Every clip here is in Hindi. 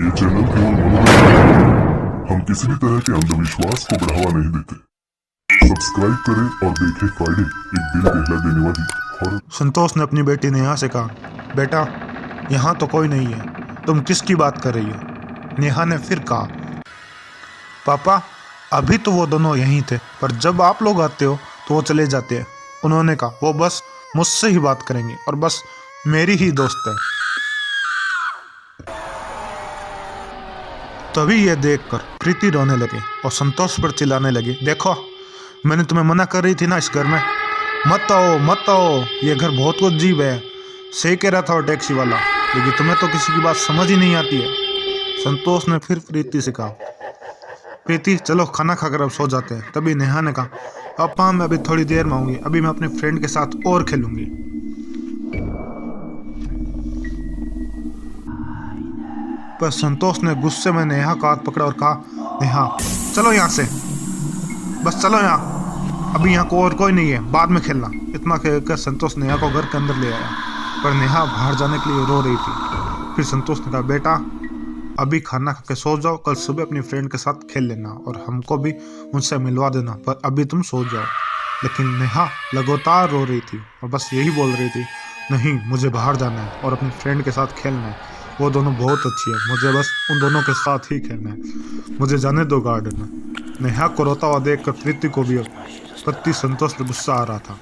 ये चैनल केवल मनोरंजन है। हम किसी भी तरह के अंधविश्वास को बढ़ावा नहीं देते। सब्सक्राइब करें और देखें फ्राइडे, एक दिल दहला देने वाली हॉरर। संतोष ने अपनी बेटी नेहा से कहा, बेटा यहाँ तो कोई नहीं है, तुम किसकी बात कर रही हो? नेहा ने फिर कहा, पापा अभी तो वो दोनों यहीं थे, पर जब आप लोग आते हो तो वो चले जाते हैं। उन्होंने कहा वो बस मुझसे ही बात करेंगे और बस मेरी ही दोस्त है। तभी यह देखकर प्रीति रोने लगी और संतोष पर चिल्लाने लगी, देखो मैंने तुम्हें मना कर रही थी ना, इस घर में मत आओ मत आओ, ये घर बहुत अजीब है। सही कह रहा था वो टैक्सी वाला, लेकिन तुम्हें तो किसी की बात समझ ही नहीं आती है। संतोष ने फिर प्रीति से कहा, प्रीति चलो खाना खाकर अब सो जाते हैं। तभी नेहा ने कहा, पापा मैं अभी थोड़ी देर में आऊंगी, अभी मैं अपने फ्रेंड के साथ और खेलूंगी। पर संतोष ने गुस्से में नेहा का हाथ पकड़ा और कहा, नेहा चलो यहाँ से, बस चलो यहाँ, अभी यहाँ को और कोई नहीं है, बाद में खेलना। इतना कहकर संतोष नेहा को घर के अंदर ले आया, पर नेहा बाहर जाने के लिए रो रही थी। फिर संतोष ने कहा, बेटा अभी खाना खा के सो जाओ, कल सुबह अपनी फ्रेंड के साथ खेल लेना और हमको भी उनसे मिलवा देना, पर अभी तुम सो जाओ। लेकिन नेहा लगातार रो रही थी और बस यही बोल रही थी, नहीं मुझे बाहर जाना है और अपनी फ्रेंड के साथ खेलना है, वो दोनों बहुत अच्छी है, मुझे बस उन दोनों के साथ ही खेलना है, मुझे जाने दो गार्डन में। नेहा को रोता हुआ देखकर प्रीति को भी पति संतोष पर गुस्सा आ रहा था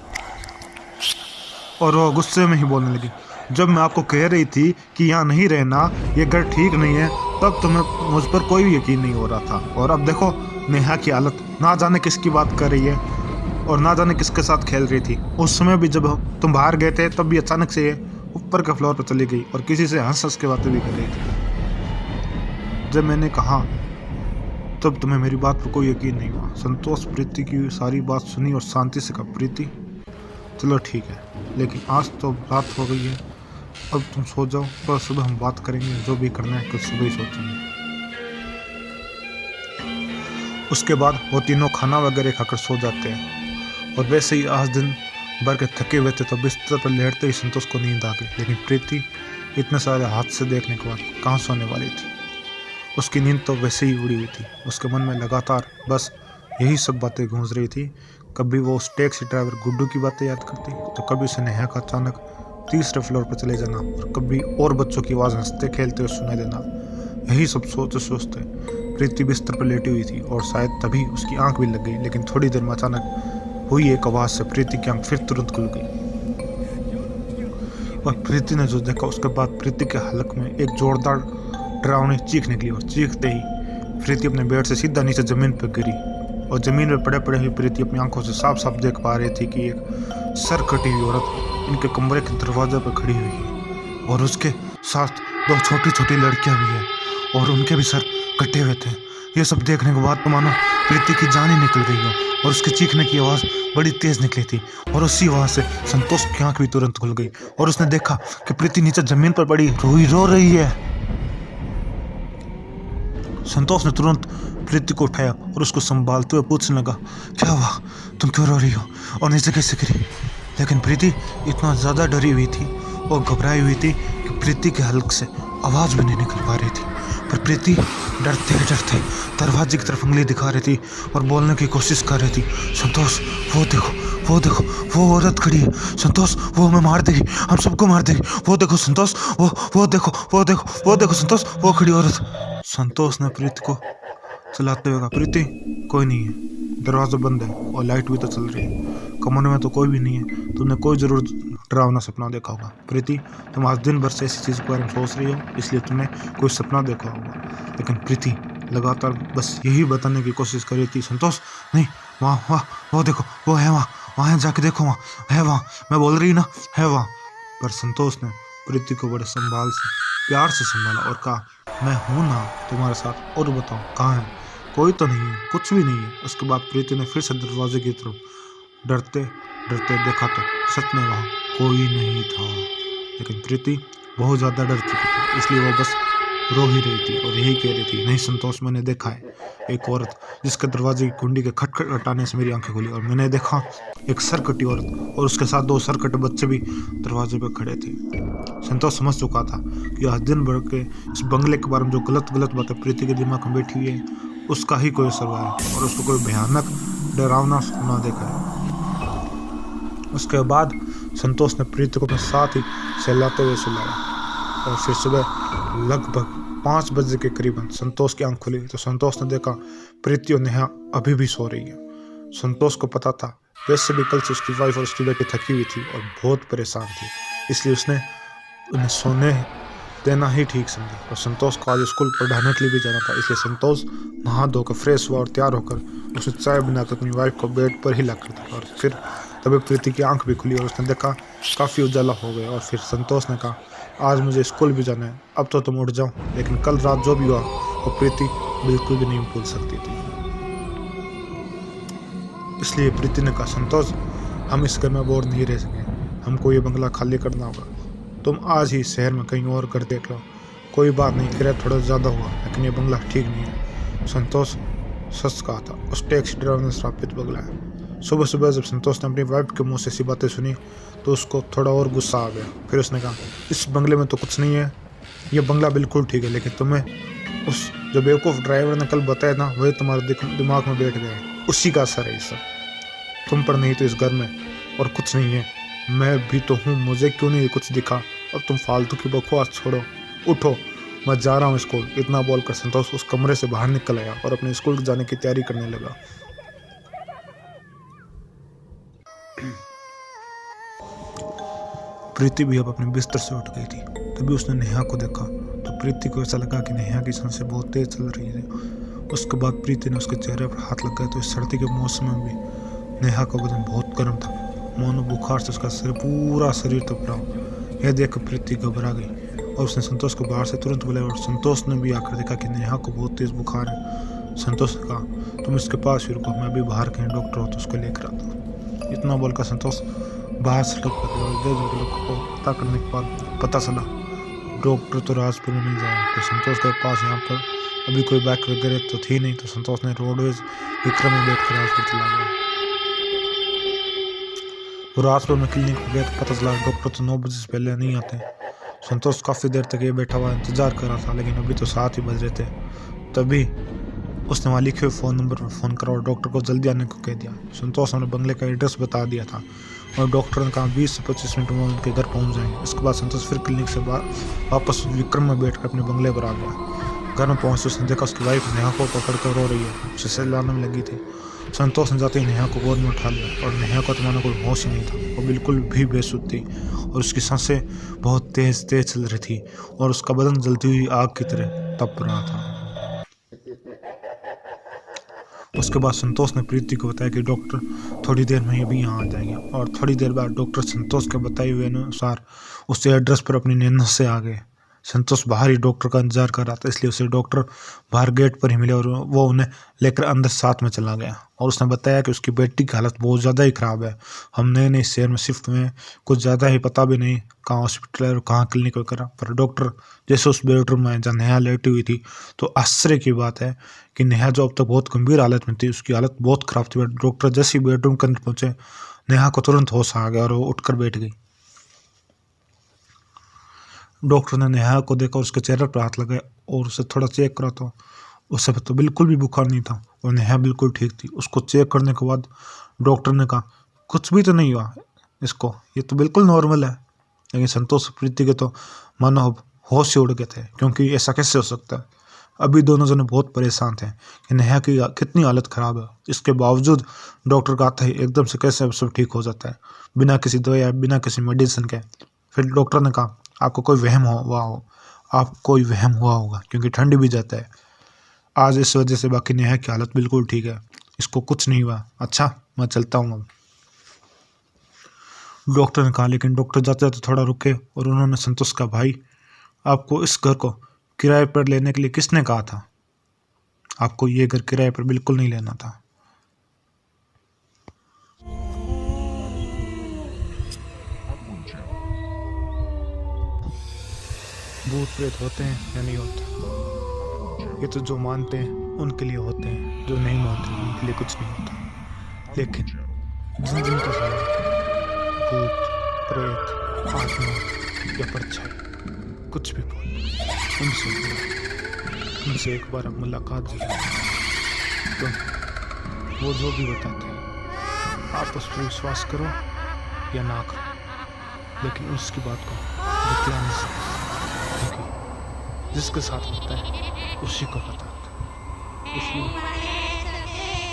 और वो गुस्से में ही बोलने लगी, जब मैं आपको कह रही थी कि यहाँ नहीं रहना, ये घर ठीक नहीं है, तब तुम्हें मुझ पर कोई भी यकीन नहीं हो रहा था। और अब देखो नेहा की हालत, ना जाने किसकी बात कर रही है और ना जाने किसके साथ खेल रही थी। उस समय भी जब तुम बाहर गए थे तब भी अचानक से ये ऊपर के फ्लोर पर चली गई और किसी से हंस हंस के बातें भी कर रही थी। जब मैंने कहा तब तुम्हें मेरी बात पर कोई यकीन नहीं हुआ। संतोष प्रीति की सारी बात सुनी और शांति से कहा, प्रीति चलो ठीक है, लेकिन आज तो रात हो गई है, अब तुम सो जाओ, कल सुबह हम बात करेंगे, जो भी करना है कल सुबह ही सोचेंगे। उसके बाद वो तीनों खाना वगैरह खाकर सो जाते हैं और वैसे ही आज दिन भर के थके हुए थे, तो बिस्तर पर लेटते ही संतोष को नींद आ गई। लेकिन प्रीति इतने सारे हादसे देखने के बाद कहाँ सोने वाली थी, उसकी नींद तो वैसे ही उड़ी हुई थी। उसके मन में लगातार बस यही सब बातें गूंज रही थी। कभी वो उस टैक्सी ड्राइवर गुड्डू की बातें याद करती, तो कभी उसे नेहा का अचानक तीसरे फ्लोर पर चले जाना और कभी और बच्चों की आवाज़ हंसते खेलते हुए सुनाई देना। यही सब सोचते सोचते प्रीति बिस्तर पर लेटी हुई थी और शायद तभी उसकी आंख भी लग गई। लेकिन थोड़ी देर में अचानक हुई एक आवाज़ से प्रीति की आंख फिर तुरंत खुल गई और प्रीति ने जो देखा उसके बाद प्रीति के हलक में एक जोरदार डरावनी चीख निकली और चीखते ही प्रीति अपने बेड से सीधा नीचे जमीन पर गिरी और जमीन पर पड़े पड़े हुई प्रीति अपनी आंखों से साफ साफ देख पा रही थी कि एक सर कटी हुई औरत इनके कमरे के दरवाजे पर खड़ी हुई है और उसके साथ दो छोटी छोटी लड़कियां भी हैं और उनके भी सर कटे हुए थे। ये सब देखने के बाद तो मानो प्रीति की जान ही निकल गई हो और उसके चीखने की आवाज़ बड़ी तेज निकली थी और उसी आवाज़ से संतोष की आंख भी तुरंत खुल गई और उसने देखा कि प्रीति नीचे जमीन पर पड़ी रो रही है। संतोष ने तुरंत प्रीति को उठाया और उसको संभालते हुए पूछने लगा, क्या हुआ, तुम क्यों रो रही हो और नीचे कैसे गिरी? लेकिन प्रीति इतना ज़्यादा डरी हुई थी और घबराई हुई थी कि प्रीति के हलक से आवाज़ भी नहीं निकल पा रही थी। पर प्रीति डरते डरते दरवाजे की तरफ उंगली दिखा रही थी और बोलने की कोशिश कर रही थी, संतोष वो देखो वो औरत खड़ी है, संतोष वो हमें मार देगी, हम सबको मार देगी, वो देखो संतोष, वो देखो संतोष वो खड़ी औरत। संतोष ने प्रीति को चलाते हुए कहा, प्रीति कोई नहीं है, दरवाजा बंद है और लाइट भी तो चल रही है, कमरे में तो कोई भी नहीं है, तुमने कोई जरूर डरावना सपना देखा होगा। प्रीति तुम आज दिन भर से ऐसी चीज़ के बारे में सोच रही हो, इसलिए तुमने कोई सपना देखा होगा। लेकिन प्रीति लगातार बस यही बताने की कोशिश कर रही थी, संतोष नहीं, वहाँ वो देखो वो है, वहाँ जाके देखो, वहाँ है, वहाँ मैं बोल रही ना है वहाँ। पर संतोष ने प्रीति को बड़े संभाल से प्यार से संभाला और कहा, मैं हूँ ना तुम्हारे साथ, और बताओ कहाँ है? कोई तो नहीं है, कुछ भी नहीं है। उसके बाद प्रीति ने फिर से दरवाजे की तरफ डरते डरते देखा तो सच में वहाँ कोई नहीं था। लेकिन प्रीति बहुत ज़्यादा डर चुकी थी, इसलिए वो बस रो ही रही थी और यही कह रही थी, नहीं संतोष, मैंने देखा है एक औरत जिसके दरवाजे की कुंडी के खटखट हटाने से मेरी आंखें खुली, और मैंने देखा एक सरकटी औरत और उसके साथ 2 सरकटे बच्चे भी दरवाजे पर खड़े थे। संतोष समझ चुका था कि आज दिन भर के इस बंगले के बारे में जो गलत गलत बातें प्रीति के दिमाग में बैठी हुई है उसका ही कोई असर हुआ है और उसको कोई भयानक डरावना सपना देखा है। उसके बाद संतोष ने प्रीति को अपने साथ ही सहलाते हुए सुलाया और फिर सुबह लगभग 5 बजे के करीबन संतोष की आंख खुली तो संतोष ने देखा प्रीति और नेहा अभी भी सो रही है। संतोष को पता था वैसे भी कल से उसकी वाइफ और उसकी बेटी थकी हुई थी और बहुत परेशान थी, इसलिए उसने उन्हें सोने देना ही ठीक समझा। और संतोष को आज स्कूल पढ़ाने के लिए भी जाना था, इसलिए संतोष नहा धोकर फ्रेश हुआ और तैयार होकर उसने चाय बनाकर अपनी वाइफ को बेड पर ही लाकर दिया। और फिर तभी प्रीति की आंख भी खुली और उसने देखा काफ़ी उजाला हो गया। और फिर संतोष ने कहा, आज मुझे स्कूल भी जाना है, अब तो तुम उठ जाओ, लेकिन कल रात जो भी हुआ वो प्रीति बिल्कुल भी नहीं भूल सकती थी। इसलिए प्रीति ने कहा, संतोष, हम इस घर में बोर नहीं रह सके, हमको ये बंगला खाली करना होगा। तुम आज ही शहर में कहीं और घर देख लो, कोई बात नहीं, किराया थोड़ा ज़्यादा हुआ लेकिन ये बंगला ठीक नहीं है। संतोष सच कहा था, उस टैक्सी ड्राइवर ने श्रापित बंगला है। सुबह सुबह जब संतोष ने अपनी वाइफ के मुंह से ऐसी बातें सुनी तो उसको थोड़ा और गुस्सा आ गया। फिर उसने कहा, इस बंगले में तो कुछ नहीं है, ये बंगला बिल्कुल ठीक है, लेकिन तुम्हें उस जो बेवकूफ़ ड्राइवर ने कल बताया ना वही तुम्हारे दिमाग में बैठ गया है, उसी का असर है ये सब। तुम पर नहीं तो इस घर में और कुछ नहीं है, मैं भी तो हूँ, मुझे क्यों नहीं कुछ दिखा। अब तुम फालतू की बकवास छोड़ो, उठो, मैं जा रहा हूँ स्कूल। इतना बोलकर संतोष उस कमरे से बाहर निकल आया और अपने स्कूल जाने की तैयारी करने लगा। प्रीति भी अब अपने बिस्तर से उठ गई थी। तभी उसने नेहा को देखा तो प्रीति को ऐसा लगा कि नेहा की सांसें बहुत तेज चल रही थी। उसके बाद प्रीति ने उसके चेहरे पर हाथ लगाए तो इस सर्दी के मौसम में भी नेहा का बदन बहुत गर्म था, मानो बुखार से उसका पूरा शरीर तप रहा हो। यह देखकर प्रीति घबरा गई और उसने संतोष को बाहर से तुरंत बुलाया और संतोष ने भी आकर देखा कि नेहा को बहुत तेज बुखार है। संतोष ने कहा, तुम इसके पास ही रुको, मैं भी बाहर कहीं डॉक्टर हो तो उसको लेकर आता हूँ। इतना बोलकर संतोष बाहर सड़क पर गया और 2 लोगों को पता करने के बाद पता चला डॉक्टर तो राजपुर में मिल जाए। तो संतोष के पास यहाँ पर अभी कोई बाइक वगैरह तो थी नहीं, तो संतोष ने रोडवेज विक्रम में बैठ कर राजपुर चला गया। वो राजपुर में क्लिनिक पर गया तो पता चला डॉक्टर तो 9 बजे से पहले नहीं आते। संतोष काफ़ी देर तक ये बैठा हुआ इंतजार कर रहा था, लेकिन अभी तो 7 ही बज रहे थे। तभी उसने वहाँ लिखे हुए फ़ोन नंबर पर फ़ोन करा और डॉक्टर को जल्दी आने को कह दिया। संतोष ने बंगले का एड्रेस बता दिया था और डॉक्टर ने कहा 20 से 25 मिनट में उनके घर पहुँच जाएंगे। इसके बाद संतोष फिर क्लिनिक से वापस विक्रम में बैठकर अपने बंगले पर आ गया। घर में पहुँच उसने देखा उसकी वाइफ नेहा को पकड़ कर रो रही है, उसे सहलाने में लगी थी। संतोष ने जाते ही नेहा को गोद में उठा लिया और नेहा का तुम्हारा कोई होश ही नहीं था, वो बिल्कुल भी बेसुध थी और उसकी सांसें बहुत तेज तेज चल रही थी और उसका बदन जलती हुई आग की तरह तप रहा था। उसके बाद संतोष ने प्रीति को बताया कि डॉक्टर थोड़ी देर में ही अभी यहाँ आ जाएंगे और थोड़ी देर बाद डॉक्टर संतोष के बताए हुए अनुसार उसके एड्रेस पर अपनी नैना से आ गए। संतोष बाहर ही डॉक्टर का इंतजार कर रहा था, इसलिए उसे डॉक्टर बाहर गेट पर ही मिले और वो उन्हें लेकर अंदर साथ में चला गया और उसने बताया कि उसकी बेटी की हालत बहुत ज़्यादा ही ख़राब है। हम नए नए शहर में शिफ्ट हुए हैं, कुछ ज़्यादा ही पता भी नहीं कहाँ हॉस्पिटल है और कहाँ क्लिनिक वगैरह, पर डॉक्टर जैसे उस बेडरूम में जहाँ नेहा लेटी हुई थी तो आश्चर्य की बात है कि नेहा जो अब तक बहुत गंभीर हालत में थी उसकी हालत बहुत ख़राब थी। डॉक्टर जैसे ही बेडरूम के अंदर पहुँचे नेहा को तुरंत होश आ गया और वो उठकर बैठ गई। डॉक्टर ने नेहा को देखा, उसके चेहरे पर हाथ लगाया और उसे थोड़ा चेक करा तो उसे तो बिल्कुल भी बुखार नहीं था और नेहा बिल्कुल ठीक थी। उसको चेक करने के बाद डॉक्टर ने कहा कुछ भी तो नहीं हुआ इसको, ये तो बिल्कुल नॉर्मल है। लेकिन संतोष प्रीति के तो मानो अब होश से उड़ गए थे, क्योंकि ऐसा कैसे हो सकता है। अभी दोनों जने बहुत परेशान थे कि नेहा की कितनी हालत ख़राब है। इसके बावजूद डॉक्टर का आता ही एकदम से कैसे अब सब ठीक हो जाता है बिना किसी दवाई या बिना किसी मेडिसिन के। फिर डॉक्टर ने कहा आपको कोई वहम हुआ होगा क्योंकि ठंड भी जाता है आज, इस वजह से बाकी नेहा की हालत बिल्कुल ठीक है, इसको कुछ नहीं हुआ। अच्छा मैं चलता हूँ अब, डॉक्टर ने कहा। लेकिन डॉक्टर जाते जाते थोड़ा रुके और उन्होंने संतोष का, भाई आपको इस घर को किराए पर लेने के लिए किसने कहा था? आपको ये घर किराए पर बिल्कुल नहीं लेना था। भूत प्रेत होते हैं या नहीं होते, ये तो जो मानते हैं उनके लिए होते हैं, जो नहीं मानते उनके लिए कुछ नहीं होता। लेकिन जिन जिन का सवाल भूत प्रेत आत्मा या परछाई कुछ भी बोल, उनसे एक बार मुलाकात जरूर, तो वो जो भी बताते हैं आप उस पर विश्वास करो या ना करो, लेकिन उसकी बात को बतला नहीं सकते, क्योंकि जिसके साथ होता है उसी को पता होता है। इसलिए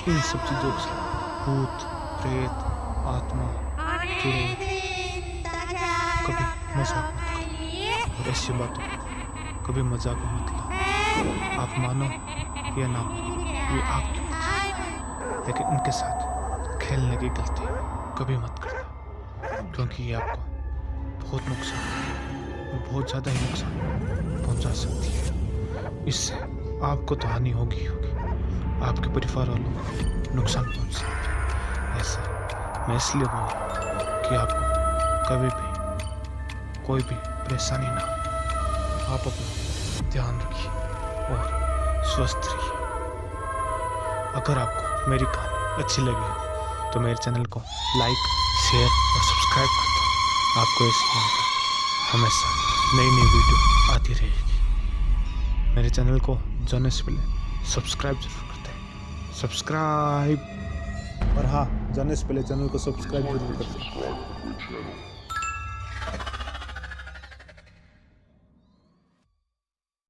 इन सब चीज़ों से भूत प्रेत आत्मा चुड़ैल कभी मजाक मत करो, और ऐसी बातों को कभी मजाक में मत लो। आप मानो या ना मानो ये आपकी मर्जी, लेकिन उनके साथ खेलने की गलती कभी मत करना, क्योंकि ये आपको बहुत नुकसान और बहुत ज़्यादा ही नुकसान पहुंचा सकती है। इससे आपको तो हानि होगी ही होगी, आपके परिवार वालों को नुकसान पहुंच सकती है। ऐसा मैं इसलिए बोल रहा हूं कि आपको कभी भी कोई भी परेशानी ना हो। आप अपना ध्यान रखिए और स्वस्थ रहिए। अगर आपको मेरी कहानी अच्छी लगी हो तो मेरे चैनल को लाइक शेयर और सब्सक्राइब कर दो। आपको ऐसी हमेशा नई नई वीडियो आती रहेगी। मेरे चैनल को जाने से पहले सब्सक्राइब जरूर करते हैं, सब्सक्राइब, और हाँ, जाने से पहले चैनल को सब्सक्राइब जरूर करते हैं।